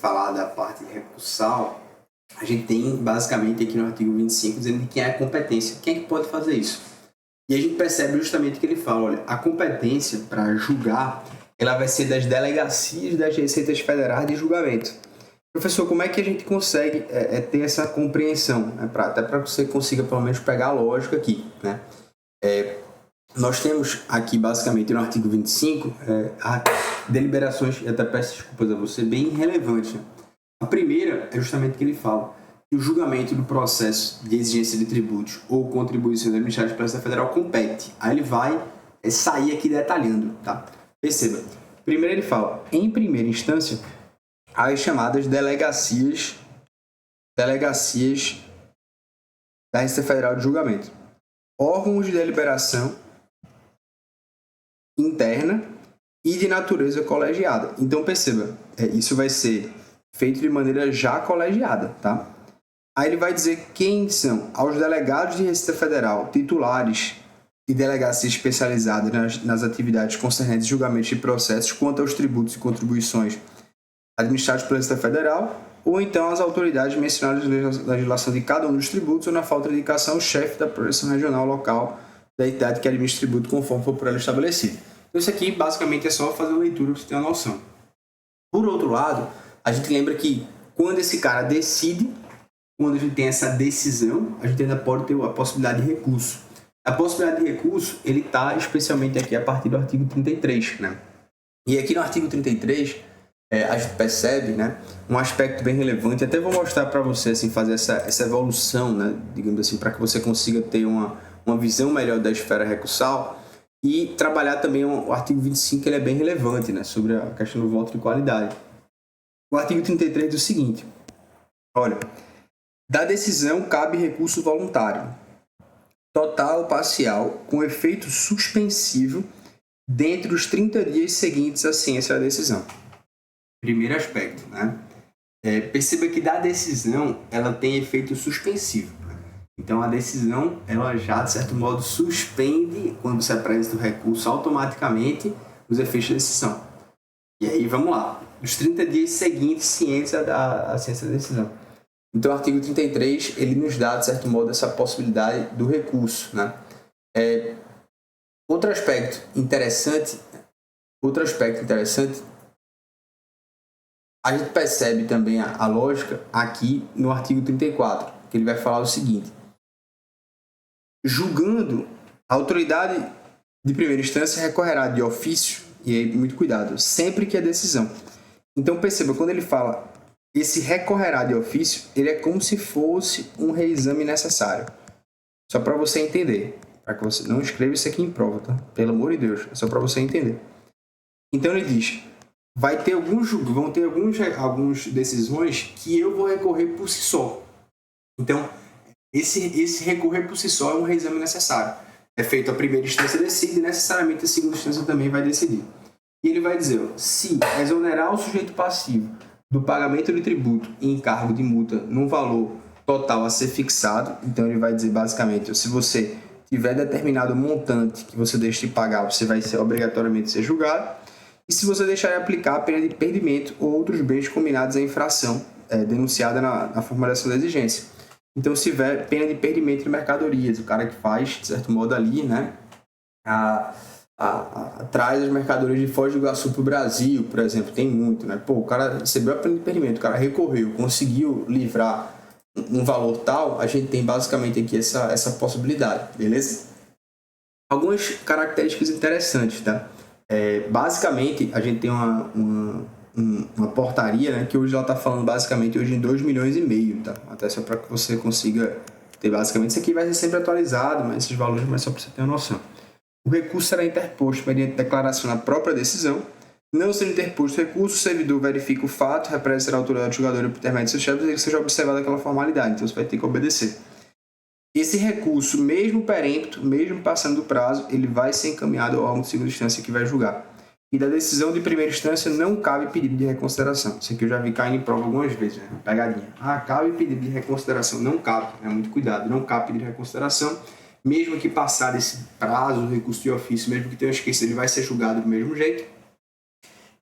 falar da parte recursal, a gente tem basicamente aqui no artigo 25 dizendo de quem é a competência, quem é que pode fazer isso. E a gente percebe justamente que ele fala, olha, a competência para julgar, ela vai ser das delegacias das Receitas Federais de julgamento. Professor, como é que a gente consegue ter essa compreensão, né, até para que você consiga pelo menos pegar a lógica aqui, né? Nós temos aqui basicamente no artigo 25 deliberações, e até peço desculpas a você, bem relevantes. Né? A primeira é justamente que ele fala que o julgamento do processo de exigência de tributos ou contribuições administradas pela Receita Federal compete. Aí ele vai sair aqui detalhando, tá? Perceba. Primeiro ele fala, em primeira instância, as chamadas delegacias da Receita Federal de Julgamento. Órgãos de deliberação interna e de natureza colegiada. Então, perceba, isso vai ser feito de maneira já colegiada, tá? Aí ele vai dizer quem são aos delegados de Receita Federal, titulares de delegacia especializada nas atividades concernentes julgamentos de processos quanto aos tributos e contribuições administrados pela Receita Federal, ou então as autoridades mencionadas na legislação de cada um dos tributos ou na falta de indicação, o chefe da progressão regional local da entidade que administra o tributo conforme for por ela estabelecido. Então isso aqui basicamente é só fazer a leitura para você ter uma noção. Por outro lado, a gente lembra que quando esse cara decide, quando a gente tem essa decisão, a gente ainda pode ter a possibilidade de recurso. A possibilidade de recurso, ele está especialmente aqui a partir do artigo 33, né? E aqui no artigo 33, a gente percebe, né, um aspecto bem relevante. Até vou mostrar para você, assim, fazer essa evolução, né, digamos assim, para que você consiga ter uma visão melhor da esfera recursal e trabalhar também o artigo 25, ele é bem relevante, né, sobre a questão do voto de qualidade. O artigo 33 diz o seguinte, olha, da decisão cabe recurso voluntário, total ou parcial, com efeito suspensivo, dentre os 30 dias seguintes à ciência da decisão. Primeiro aspecto, né? Perceba que da decisão, ela tem efeito suspensivo. Né? Então, a decisão, ela já, de certo modo, suspende, quando você apresenta o recurso, automaticamente os efeitos da decisão. E aí, vamos lá. Os 30 dias seguintes, ciência da decisão. Então, o artigo 33, ele nos dá, de certo modo, essa possibilidade do recurso, né? Outro aspecto interessante, a gente percebe também a lógica aqui no artigo 34, que ele vai falar o seguinte, julgando, a autoridade de primeira instância recorrerá de ofício, e aí muito cuidado, sempre que a decisão. Então perceba, quando ele fala esse recorrerá de ofício, ele é como se fosse um reexame necessário. Só para você entender, para que você não escreva isso aqui em prova, tá? Pelo amor de Deus, é só para você entender. Então ele diz, vão ter algumas decisões que eu vou recorrer por si só. Então, esse recorrer por si só é um reexame necessário. É feito a primeira instância decide, e necessariamente a segunda instância também vai decidir. E ele vai dizer, se exonerar o sujeito passivo do pagamento de tributo e encargo de multa num valor total a ser fixado, então ele vai dizer basicamente, se você tiver determinado montante que você deixe de pagar, você vai obrigatoriamente ser julgado. E se você deixar de aplicar a pena de perdimento ou outros bens combinados à infração denunciada na formulação da exigência. Então, se tiver pena de perdimento de mercadorias, o cara que faz, de certo modo, ali, né, traz as mercadorias de Foz do Iguaçu para o Brasil, por exemplo, tem muito, né? Pô, o cara recebeu a pena de perdimento, o cara recorreu, conseguiu livrar um valor tal, a gente tem basicamente aqui essa possibilidade, beleza? Algumas características interessantes, tá? Basicamente, a gente tem uma portaria, né, que hoje ela está falando basicamente hoje em 2,5 milhões, tá? Até só para que você consiga ter basicamente, isso aqui vai ser sempre atualizado, mas esses valores, mas só para você ter uma noção. O recurso será interposto mediante declaração na própria decisão. Não sendo interposto recurso, o servidor verifica o fato, representa a autoridade julgadora por intermédio de seus chefes e que seja observada aquela formalidade, então você vai ter que obedecer. Esse recurso, mesmo perempto, mesmo passando do prazo, ele vai ser encaminhado ao órgão de segunda instância que vai julgar. E da decisão de primeira instância não cabe pedido de reconsideração. Isso aqui eu já vi caindo em prova algumas vezes, né? Pegadinha. Cabe pedido de reconsideração. Não cabe, né? Muito cuidado. Não cabe pedido de reconsideração. Mesmo que passar desse prazo, o recurso de ofício, mesmo que tenha esquecido, ele vai ser julgado do mesmo jeito.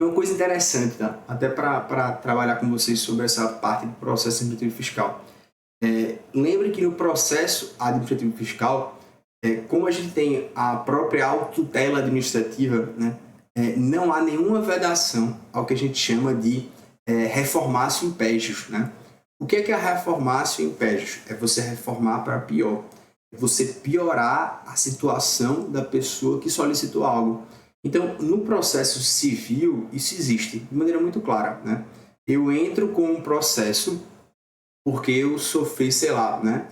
Uma coisa interessante, tá? Até para trabalhar com vocês sobre essa parte do processo administrativo fiscal. Lembre que no processo administrativo fiscal, como a gente tem a própria autotutela administrativa, né, não há nenhuma vedação ao que a gente chama de reformácio impégios, né? O que é a reformácio impégios? É você reformar para pior. É você piorar a situação da pessoa que solicitou algo. Então, no processo civil, isso existe de maneira muito clara, né? Eu entro com um processo porque eu sofri, sei lá, né?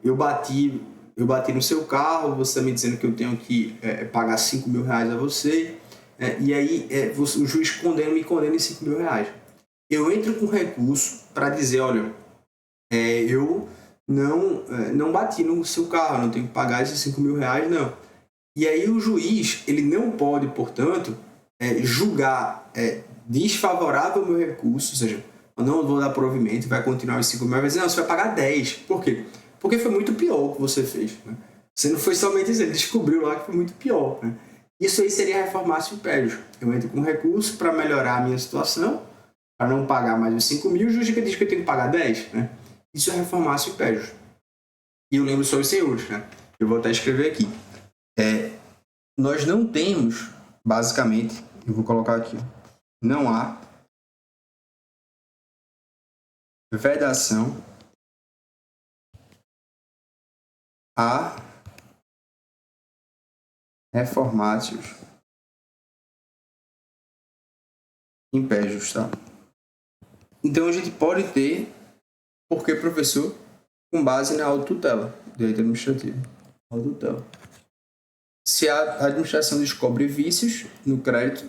Eu bati no seu carro, você está me dizendo que eu tenho que pagar 5 mil reais a você, e aí o juiz me condena em 5 mil reais. Eu entro com recurso para dizer, olha, eu não bati no seu carro, não tenho que pagar esses 5 mil reais, não. E aí o juiz, ele não pode, portanto, julgar desfavorável ao meu recurso, ou seja, eu não vou dar provimento, vai continuar os 5 mil, vai dizer, não, você vai pagar 10. Por quê? Porque foi muito pior o que você fez. Né? Você não foi somente isso, ele descobriu lá que foi muito pior. Né? Isso aí seria reformácio império. Eu entro com recurso para melhorar a minha situação, para não pagar mais os 5 mil, o juiz diz que eu tenho que pagar 10. Né? Isso é reformácio império. E eu lembro só os senhores, né? Eu vou até escrever aqui. Nós não temos, basicamente, eu vou colocar aqui, não há vedação a reformácios impégios, tá? Então a gente pode ter, porque professor, com base na autotutela, direito administrativo, autotutela. Se a administração descobre vícios no crédito,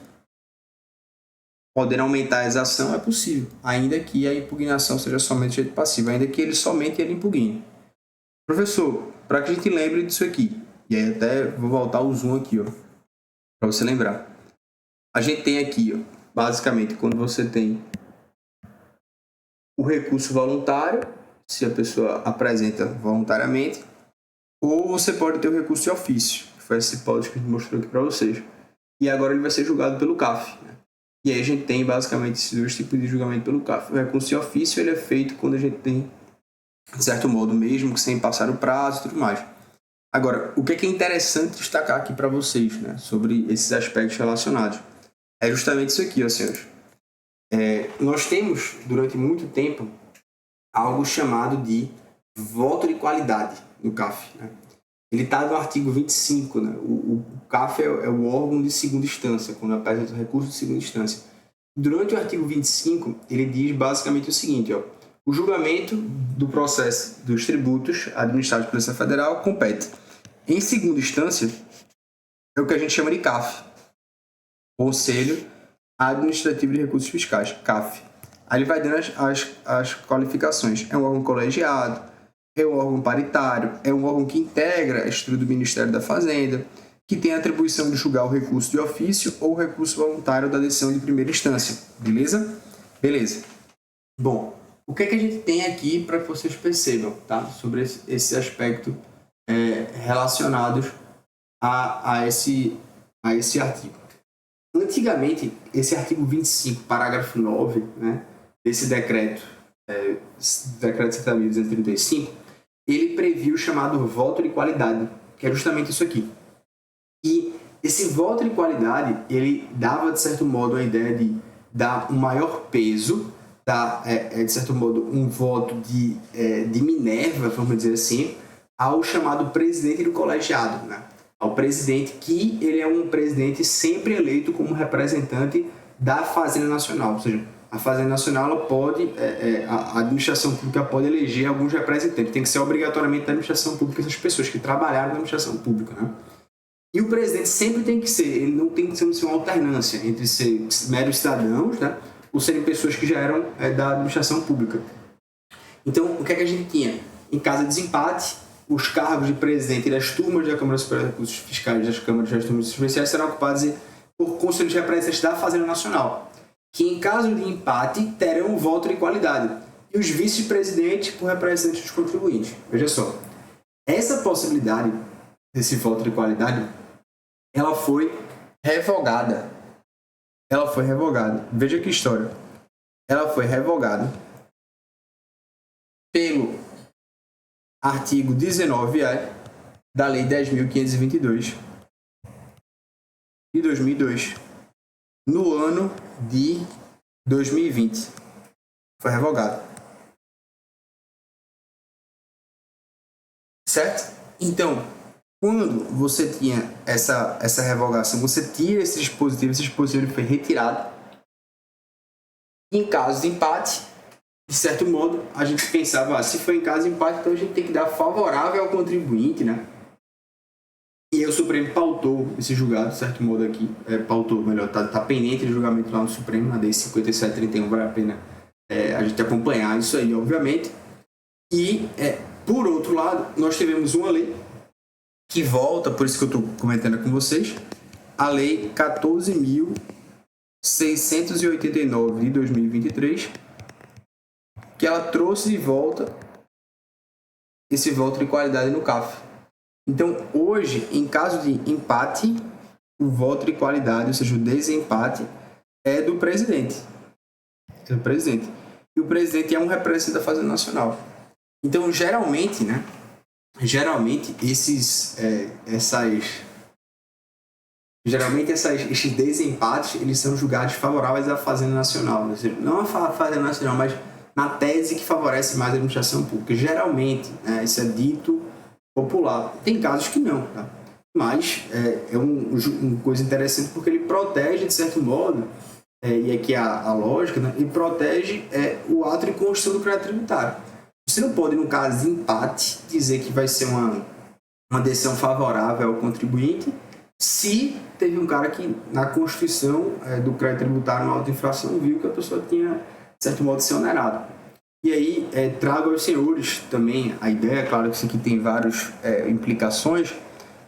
podendo aumentar a exação, é possível, ainda que a impugnação seja somente de jeito passivo, ainda que ele impugne. Professor, para que a gente lembre disso aqui, e aí até vou voltar o zoom aqui, ó, para você lembrar. A gente tem aqui, ó, basicamente, quando você tem o recurso voluntário, se a pessoa apresenta voluntariamente, ou você pode ter o recurso de ofício, que foi esse hipótese que a gente mostrou aqui para vocês. E agora ele vai ser julgado pelo CAF. Né? E aí a gente tem basicamente esses dois tipos de julgamento pelo CAF. O recurso de ofício ele é feito quando a gente tem, de certo modo, mesmo que sem passar o prazo e tudo mais. Agora, o que é interessante destacar aqui para vocês, né, sobre esses aspectos relacionados, é justamente isso aqui, ó, senhores. Nós temos, durante muito tempo, algo chamado de voto de qualidade no CAF. Né? Ele está no artigo 25. Né? O CAF é o órgão de segunda instância, quando apresenta o recurso de segunda instância. Durante o artigo 25, ele diz basicamente o seguinte, ó, o julgamento do processo dos tributos administrados pela Polícia Federal compete, em segunda instância, é o que a gente chama de CAF, Conselho Administrativo de Recursos Fiscais, CAF. Aí ele vai dando as qualificações. É um órgão colegiado, é um órgão paritário, é um órgão que integra a estrutura do Ministério da Fazenda, que tem a atribuição de julgar o recurso de ofício ou o recurso voluntário da decisão de primeira instância. Beleza? Beleza. Bom, o que é que a gente tem aqui para que vocês percebam, tá? Sobre esse aspecto relacionados a esse artigo. Antigamente, esse artigo 25, parágrafo 9, né, desse decreto, decreto 70.235, ele previu o chamado voto de qualidade, que é justamente isso aqui. E esse voto de qualidade, ele dava, de certo modo, a ideia de dar um maior peso, de certo modo, um voto de Minerva, vamos dizer assim, ao chamado presidente do colegiado, né? Ao presidente, que ele é um presidente sempre eleito como representante da Fazenda Nacional. Ou seja, a Fazenda Nacional ela pode, a administração pública pode eleger alguns representantes. Tem que ser obrigatoriamente da administração pública essas pessoas que trabalharam na administração pública, né? E o presidente sempre tem que ser, ele não tem que ser uma alternância entre ser meros cidadãos, né, ou serem pessoas que já eram da administração pública. Então, o que é que a gente tinha? Em caso de desempate, os cargos de presidente das turmas da Câmara Superior de Recursos Fiscais das Câmaras das Turmas Especiais serão ocupados por conselhos representantes da Fazenda Nacional, que em caso de empate terão um voto de qualidade, e os vice-presidentes por representantes dos contribuintes. Veja só, essa possibilidade desse voto de qualidade ela foi revogada ela foi revogada. Veja que história. Ela foi revogada pelo artigo 19A da Lei 10.522 de 2002, no ano de 2020. Foi revogada. Certo? Então, quando você tinha essa revogação, você tira esse dispositivo foi retirado. Em caso de empate, de certo modo, a gente pensava, se for em caso de empate, então a gente tem que dar favorável ao contribuinte, né? E aí o Supremo pautou esse julgado, de certo modo aqui, tá pendente de julgamento lá no Supremo, na DEI 5731, vale a pena a gente acompanhar isso aí, obviamente. E, por outro lado, nós tivemos uma lei que volta, por isso que eu estou comentando com vocês, a Lei 14.689 de 2023, que ela trouxe de volta esse voto de qualidade no CAF. Então, hoje, em caso de empate, o voto de qualidade, ou seja, o desempate, é do presidente. É do presidente. E o presidente é um representante da Fazenda Nacional. Então, geralmente, esses desempates, eles são julgados favoráveis à Fazenda Nacional. Ou seja, não à Fazenda Nacional, mas na tese que favorece mais a administração pública. Geralmente, isso é dito popular. Tem casos que não, tá? Mas é uma coisa interessante porque ele protege, de certo modo, e aqui a lógica, né? Ele protege o ato de construção do crédito tributário. Você não pode, no caso de empate, dizer que vai ser uma decisão favorável ao contribuinte se teve um cara que, na constituição do crédito tributário na alta inflação, viu que a pessoa tinha, de certo modo, ser onerado. E aí, trago aos senhores também a ideia, claro que isso aqui tem várias implicações,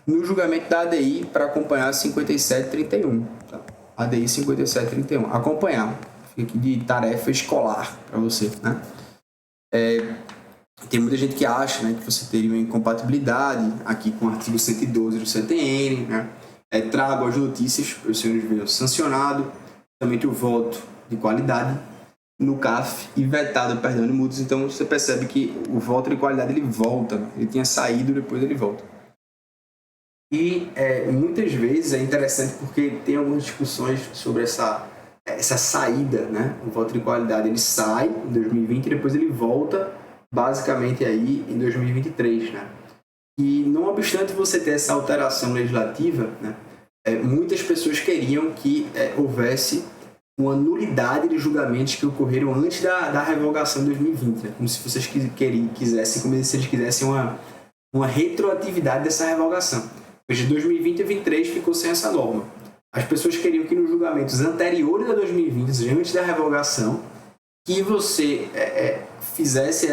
no julgamento da ADI para acompanhar a 5731. Tá? ADI 5731. Acompanhar. Fica aqui de tarefa escolar para você, né? Tem muita gente que acha, né, que você teria uma incompatibilidade aqui com o artigo 112 do CTN, né? Trago as notícias para os senhores verem sancionado, também tem o voto de qualidade no CAF e vetado perdão de multas. Então você percebe que o voto de qualidade ele volta, ele tinha saído, depois ele volta. E muitas vezes é interessante porque tem algumas discussões sobre essa saída, né? O voto de qualidade ele sai em 2020 e depois ele volta basicamente aí em 2023, né? E não obstante você ter essa alteração legislativa, né? Muitas pessoas queriam que houvesse uma nulidade de julgamentos que ocorreram antes da revogação de 2020, né? Como se vocês quisessem, como se eles quisessem uma retroatividade dessa revogação. Desde 2020 e 2023 ficou sem essa norma. As pessoas queriam que nos julgamentos anteriores a 2020, ou seja, antes da revogação, que você fizesse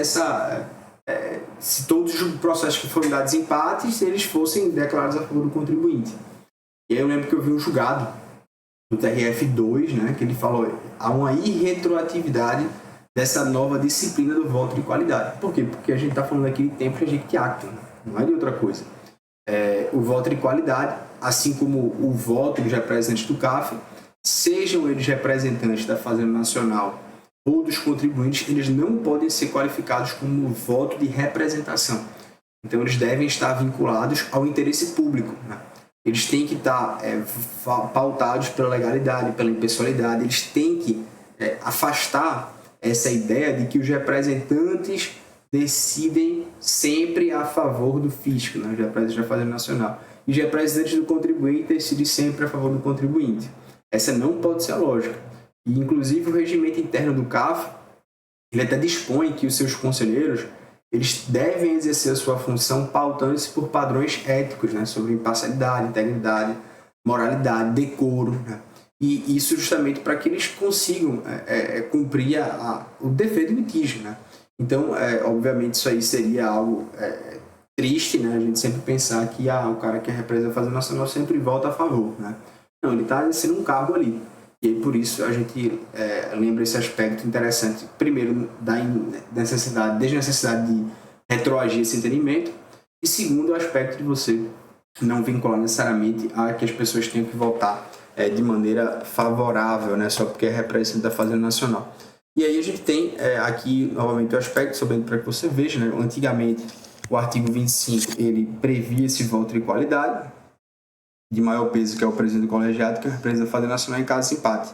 se todos os processos que foram dados empates, eles fossem declarados a favor do contribuinte. E aí eu lembro que eu vi um julgado do TRF2, né, que ele falou há uma irretroatividade dessa nova disciplina do voto de qualidade. Por quê? Porque a gente está falando aqui de tempo de gente acta, né? Não é de outra coisa. O voto de qualidade, assim como o voto dos representantes do CAF, sejam eles representantes da Fazenda Nacional ou dos contribuintes, eles não podem ser qualificados como voto de representação. Então, eles devem estar vinculados ao interesse público, né? Eles têm que estar pautados pela legalidade, pela impessoalidade. Eles têm que afastar essa ideia de que os representantes decidem sempre a favor do fisco, né? Os representantes da Fazenda Nacional. E os representantes do contribuinte decidem sempre a favor do contribuinte. Essa não pode ser a lógica. E, inclusive, o regimento interno do CAF, ele até dispõe que os seus conselheiros eles devem exercer a sua função pautando-se por padrões éticos, né? Sobre imparcialidade, integridade, moralidade, decoro, né? E isso justamente para que eles consigam cumprir o dever do litígio, né? Então, obviamente, isso aí seria algo triste, né? A gente sempre pensar que o cara que representa a Fazenda Nacional sempre volta a favor, né? Não, ele está exercendo um cargo ali. E aí, por isso, a gente lembra esse aspecto interessante, primeiro, da desnecessidade de retroagir esse entendimento, e segundo, o aspecto de você não vincular necessariamente a que as pessoas tenham que votar de maneira favorável, né? Só porque é representante da Fazenda Nacional. E aí a gente tem aqui, novamente, o aspecto, para que você veja, né? Antigamente, o artigo 25, ele previa esse voto de qualidade, de maior peso, que é o presidente do colegiado, que representa a Fazenda Nacional em caso de empate.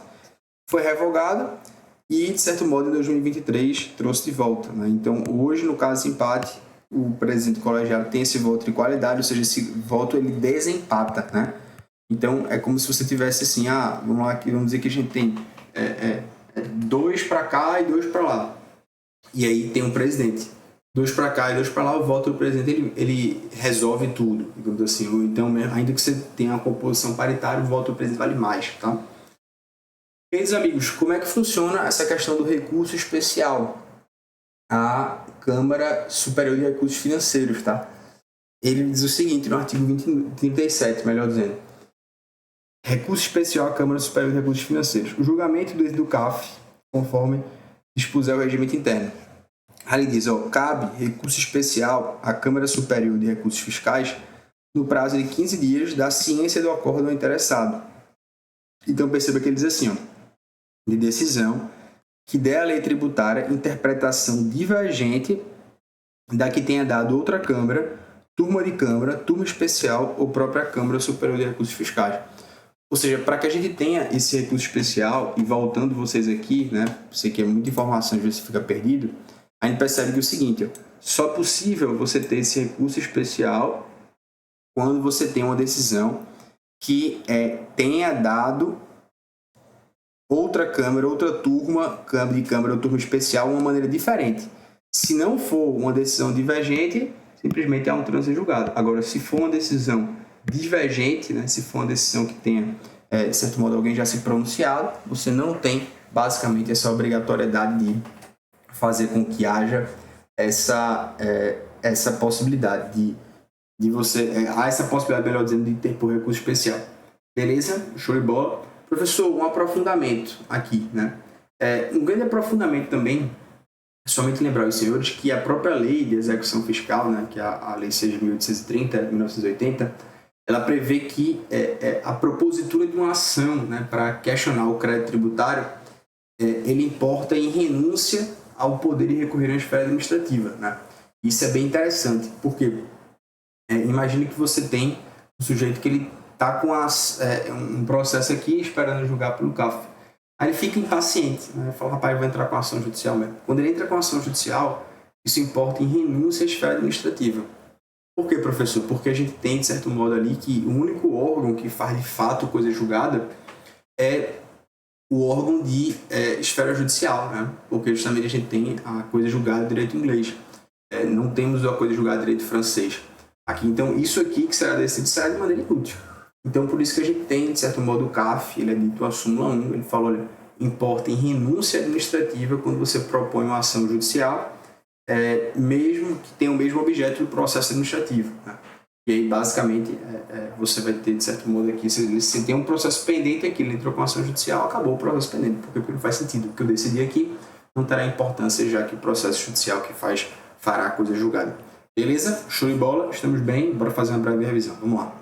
Foi revogado e, de certo modo, em 2023 trouxe de volta, né? Então, hoje, no caso de empate, o presidente do colegiado tem esse voto de qualidade, ou seja, esse voto ele desempata, né? Então, é como se você tivesse assim, vamos lá, vamos dizer que a gente tem 2 para cá e 2 para lá. E aí tem um presidente. 2 para cá e 2 para lá, o voto do presidente ele resolve tudo, digamos assim. Ou então, ainda que você tenha uma composição paritária, o voto do presidente vale mais, tá? Queridos amigos, como é que funciona essa questão do recurso especial à Câmara Superior de Recursos Financeiros, tá? Ele diz o seguinte, no artigo 37, melhor dizendo. Recurso especial à Câmara Superior de Recursos Financeiros. O julgamento do CAF, conforme dispuser o regimento interno. Aí ele diz, cabe recurso especial à Câmara Superior de Recursos Fiscais no prazo de 15 dias da ciência do acórdão interessado. Então perceba que ele diz assim, de decisão que dê à lei tributária interpretação divergente da que tenha dado outra Câmara, turma especial ou própria Câmara Superior de Recursos Fiscais. Ou seja, para que a gente tenha esse recurso especial, e voltando vocês aqui, né, sei que é muita informação, às vezes você fica perdido, a gente percebe que é o seguinte, só é possível você ter esse recurso especial quando você tem uma decisão que tenha dado outra Câmara, outra turma, de Câmara ou turma especial, uma maneira diferente. Se não for uma decisão divergente, simplesmente há um trânsito julgado. Agora, se for uma decisão divergente, né, se for uma decisão que tenha, de certo modo, alguém já se pronunciado, você não tem, basicamente, essa obrigatoriedade de fazer com que haja essa possibilidade de você... há essa possibilidade, melhor dizendo, de ter por recurso especial. Beleza? Show de bola. Professor, um aprofundamento aqui, né? Um grande aprofundamento também, somente lembrar aos senhores que a própria lei de execução fiscal, né, que é a Lei 6.830, de 1980, ela prevê que a propositura de uma ação, né, para questionar o crédito tributário, ele importa em renúncia ao poder de recorrer à esfera administrativa, né? Isso é bem interessante, porque imagine que você tem um sujeito que ele está com um processo aqui esperando julgar pelo CAF. Aí ele fica impaciente, né? Fala, rapaz, eu vou entrar com a ação judicial mesmo. Quando ele entra com a ação judicial, isso importa em renúncia à esfera administrativa. Por quê, professor? Porque a gente tem, de certo modo, ali que o único órgão que faz, de fato, coisa julgada é o órgão de esfera judicial, né? Porque justamente a gente tem a coisa julgada em direito inglês. Não temos a coisa julgada em direito francês. Aqui, então, isso aqui que será decidido será de maneira inútil. Então, por isso que a gente tem, de certo modo, o CAF, ele é dito a súmula 1, ele fala, olha, importa em renúncia administrativa quando você propõe uma ação judicial, mesmo que tenha o mesmo objeto do processo administrativo, né? E aí, basicamente, você vai ter, de certo modo, aqui, se tem um processo pendente aqui, ele entrou com a ação judicial, acabou o processo pendente, porque não faz sentido. O que eu decidi aqui não terá importância, já que o processo judicial que fará a coisa julgada. Beleza? Show de bola, estamos bem, bora fazer uma breve revisão. Vamos lá.